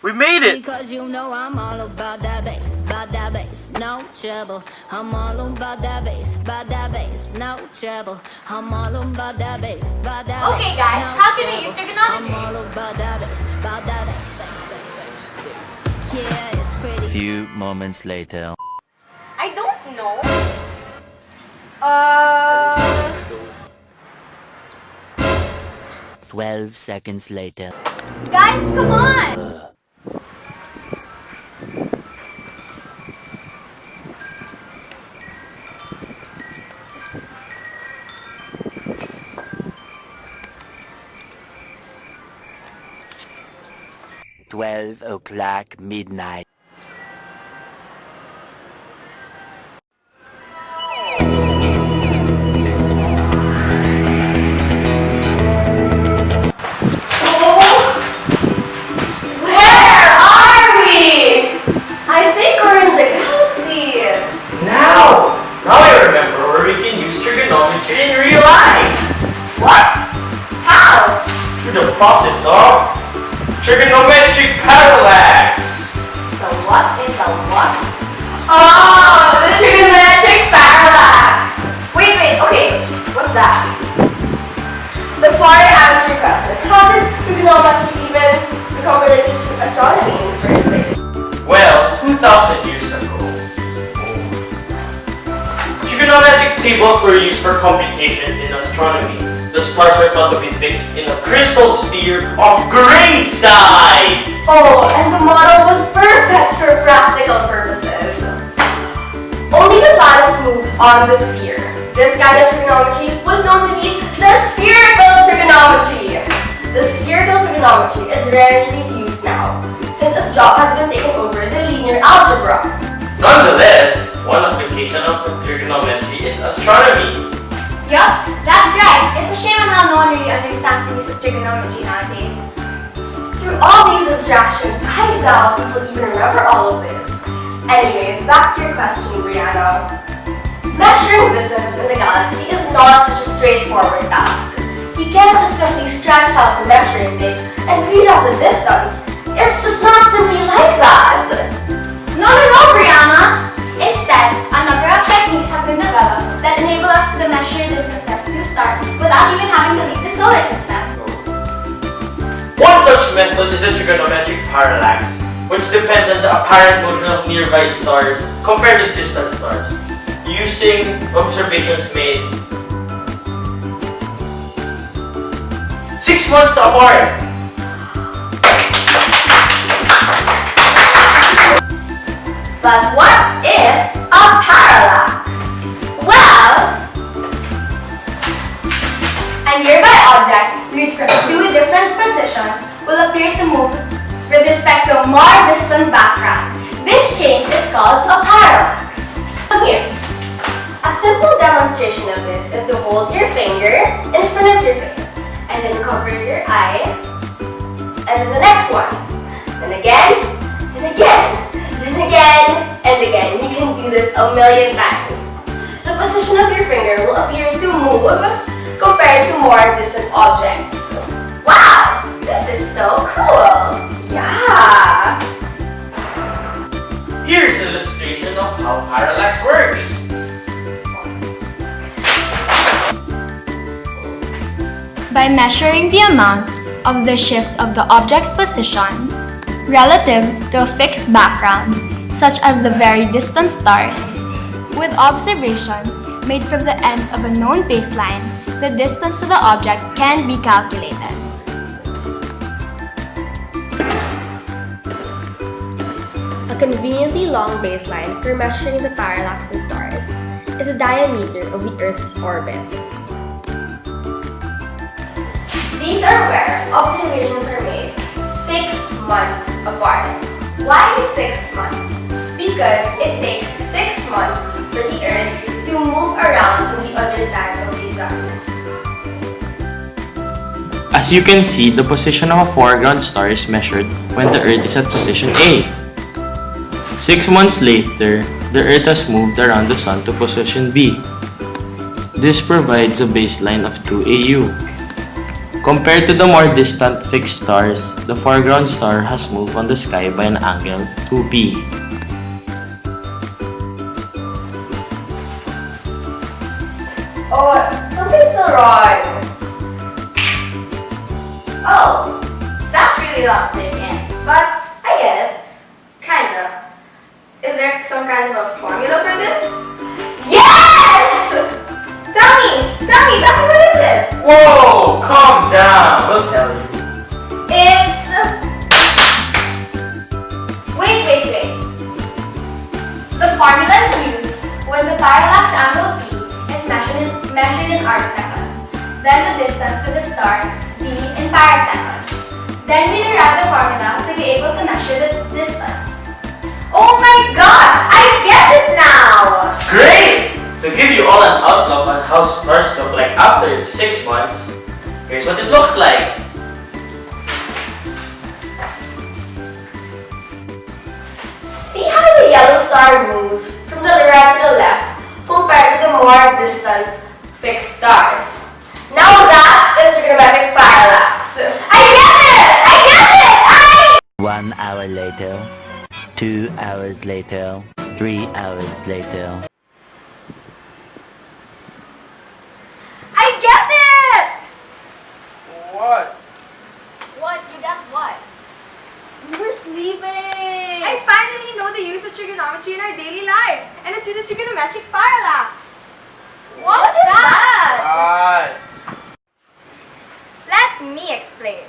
We made it! Because you know I'm all about that bass, no trouble. I'm all about that bass, no trouble. I'm all about that bass, Okay, guys, how can we use trigonometry? I'm all about that bass, bass. Yeah, it's pretty. Few moments later. I don't know. 12 seconds later. Guys, come on! 12 o'clock midnight. Now I remember where we can use trigonometry in real life! What? How? Through the process of Trigonometry Parallax! The what is the what? Oh, the Trigonometry Parallax! Wait, okay, what's that? Before I answer your question, how did trigonometry even become related to astronomy in the first place? Well, 2,000 years ago, trigonometric tables were used for computations in astronomy. The stars were thought to be fixed in a crystal sphere of great size! Oh, and the model was perfect for practical purposes. Only the planets moved on the sphere. This kind of trigonometry was known to be the spherical trigonometry. The spherical trigonometry is rarely used now, since its job has been taken over the linear algebra. Nonetheless, one application of trigonometry is astronomy. Yup, that's right. It's a shame on how no one really understands the use of trigonometry nowadays. Through all these distractions, I doubt people even remember all of this. Anyways, back to your question, Brianna. Measuring distances in the galaxy is not such a straightforward task. You can't just simply stretch out the measuring tape and read out the distance. It's just not simply like that. No, Brianna! Instead, a number of techniques have been developed that enable us to measure distances to stars without even having to leave the solar system. One such method is the trigonometric parallax, which depends on the apparent motion of nearby stars compared to distant stars, using observations made 6 months apart. But what is a parallax? Well, a nearby object viewed from two different positions will appear to move with respect to a more distant background. This change is called a parallax. Okay, a simple demonstration of this is to hold your finger in front of your face and then cover your eye, and then the next one, then again, then again. And again. You can do this a million times. The position of your finger will appear to move compared to more distant objects. Wow! This is so cool! Yeah! Here's an illustration of how parallax works. By measuring the amount of the shift of the object's position relative to a fixed background, such as the very distant stars. With observations made from the ends of a known baseline, the distance to the object can be calculated. A conveniently long baseline for measuring the parallax of stars is the diameter of the Earth's orbit. These are where observations are made 6 months apart. Why 6 months? Because it takes 6 months for the Earth to move around on the other side of the Sun. As you can see, the position of a foreground star is measured when the Earth is at position A. 6 months later, the Earth has moved around the Sun to position B. This provides a baseline of 2 AU. Compared to the more distant fixed stars, the foreground star has moved on the sky by an angle 2p. Oh, something's still wrong. Oh, that's really long thinking. But I get it. Kinda. Is there some kind of a formula for this? Yes! Tell me, what is it? Whoa, calm down. We'll tell you. It's... Wait. The formula is used when the parallax angle P is measured in arcseconds, then the distance to the star, D, in paraseconds. Then we derive the formula to be able to measure the distance. Oh my gosh! I get it now! Great! To give you all an outlook on how stars look like after 6 months, here's what it looks like. See how the yellow star moves from the right to the left compared to the more distant fixed stars. Now that is trigonometric parallax. I get it! 1 hour later, 2 hours later, 3 hours later. I get it! What? What? You got what? We were sleeping! I finally know the use of trigonometry in our daily lives, and it's through the trigonometric parallax. What's that? Right. Let me explain.